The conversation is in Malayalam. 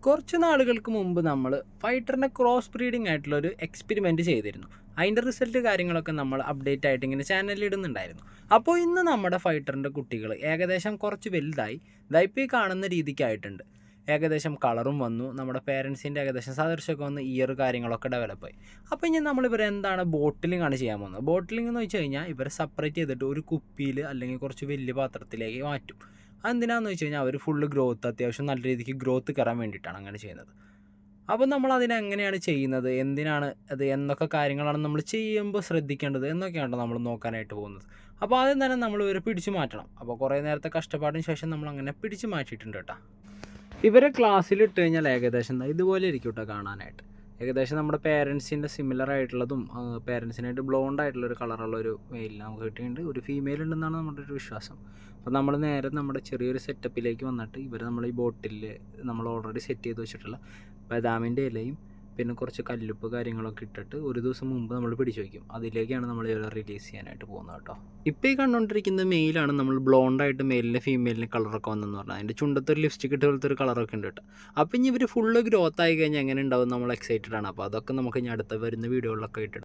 കുറച്ച് നാളുകൾക്ക് മുമ്പ് നമ്മൾ ഫൈറ്ററിനെ ക്രോസ് ബ്രീഡിംഗ് ആയിട്ടുള്ളൊരു എക്സ്പെരിമെൻറ്റ് ചെയ്തിരുന്നു. അതിൻ്റെ റിസൾട്ട് കാര്യങ്ങളൊക്കെ നമ്മൾ അപ്ഡേറ്റ് ആയിട്ട് ഇങ്ങനെ ചാനലിൽ ഇടുന്നുണ്ടായിരുന്നു. അപ്പോൾ ഇന്ന് നമ്മുടെ ഫൈറ്ററിൻ്റെ കുട്ടികൾ ഏകദേശം കുറച്ച് വലുതായി ഇപ്പോൾ ഈ കാണുന്ന രീതിക്കായിട്ടുണ്ട്. ഏകദേശം കളറും വന്നു, നമ്മുടെ പേരൻസിൻ്റെ ഏകദേശം സദൃശമൊക്കെ വന്ന് ഇയർ കാര്യങ്ങളൊക്കെ ഡെവലപ്പായി. അപ്പോൾ ഇനി നമ്മളിവരെ എന്താണ് ബോട്ടിലിംഗ് ആണ് ചെയ്യാൻ പോകുന്നത്. ബോട്ടിലിംഗ് എന്ന് വെച്ച് കഴിഞ്ഞാൽ ഇവരെ സെപ്പറേറ്റ് ചെയ്തിട്ട് ഒരു കുപ്പിയിൽ അല്ലെങ്കിൽ കുറച്ച് വലിയ പാത്രത്തിലേക്ക് മാറ്റും. അതെന്തിനാന്ന് വെച്ച് കഴിഞ്ഞാൽ അവർ ഫുള്ള് ഗ്രോത്ത്, അത്യാവശ്യം നല്ല രീതിക്ക് ഗ്രോത്ത് കയറാൻ വേണ്ടിയിട്ടാണ് അങ്ങനെ ചെയ്യുന്നത്. അപ്പോൾ നമ്മൾ അതിനെങ്ങനെയാണ് ചെയ്യുന്നത്, എന്തിനാണ് അത്, എന്തൊക്കെ കാര്യങ്ങളാണ് നമ്മൾ ചെയ്യുമ്പോൾ ശ്രദ്ധിക്കേണ്ടത് എന്നൊക്കെയാണ് നമ്മൾ നോക്കാനായിട്ട് പോകുന്നത്. അപ്പോൾ ആദ്യം തന്നെ നമ്മൾ ഇവരെ പിടിച്ചു മാറ്റണം. അപ്പോൾ കുറേ നേരത്തെ കഷ്ടപ്പാടിന് ശേഷം നമ്മൾ അങ്ങനെ പിടിച്ചു മാറ്റിയിട്ടുണ്ട് കേട്ടോ. ഇവരെ ക്ലാസ്സിലിട്ട് കഴിഞ്ഞാൽ ഏകദേശം ഇതുപോലെ ഇരിക്കും കേട്ടോ കാണാനായിട്ട്. ഏകദേശം നമ്മുടെ പേരൻസിൻ്റെ സിമിലർ ആയിട്ടുള്ളതും പേരൻസിനായിട്ട് ബ്ലോണ്ട് ആയിട്ടുള്ളൊരു കളറുള്ളൊരു മെയിലിന് നമുക്ക് കിട്ടിയിട്ടുണ്ട്. ഒരു ഫീമെയിൽ ഉണ്ടെന്നാണ് നമ്മുടെ ഒരു വിശ്വാസം. അപ്പോൾ നമ്മൾ നേരെ നമ്മുടെ ചെറിയൊരു സെറ്റപ്പിലേക്ക് വന്നിട്ട് ഇവർ നമ്മൾ ഈ ബോട്ടിൽ നമ്മൾ ഓൾറെഡി സെറ്റ് ചെയ്ത് വെച്ചിട്ടുള്ള ബദാമിൻ്റെ ഇലയും പിന്നെ കുറച്ച് കല്ലുപ്പ് കാര്യങ്ങളൊക്കെ ഇട്ടിട്ട് ഒരു ദിവസം മുമ്പ് നമ്മൾ പിടിച്ചു വയ്ക്കും. അതിലേക്കാണ് നമ്മൾ ഇവരെ റിലീസ് ചെയ്യാനായിട്ട് പോകുന്നത് കേട്ടോ. ഇപ്പോൾ ഈ കണ്ടുകൊണ്ടിരിക്കുന്ന മെയിലാണ് നമ്മൾ ബ്ലോണ്ടായിട്ട് മെയിലിൻ്റെ ഫീമെയിലിന് കളറൊക്കെ വന്നെന്ന് പറഞ്ഞാൽ അതിൻ്റെ ചുണ്ടത്തൊരു ലിപ്സ്റ്റിക് ഇട്ട് പോലത്തെ ഒരു കളറൊക്കെ ഉണ്ട് കേട്ടോ. അപ്പോൾ ഇനി ഇവർ ഫുള്ള് ഗ്രോത്ത് ആയി കഴിഞ്ഞാൽ എങ്ങനെ ഉണ്ടാവും നമ്മൾ എക്സൈറ്റഡ് ആണ്. അപ്പോൾ അതൊക്കെ നമുക്ക് ഇനി അടുത്ത വരുന്ന വീഡിയോകളിലൊക്കെ ഇട്ടിട്ട്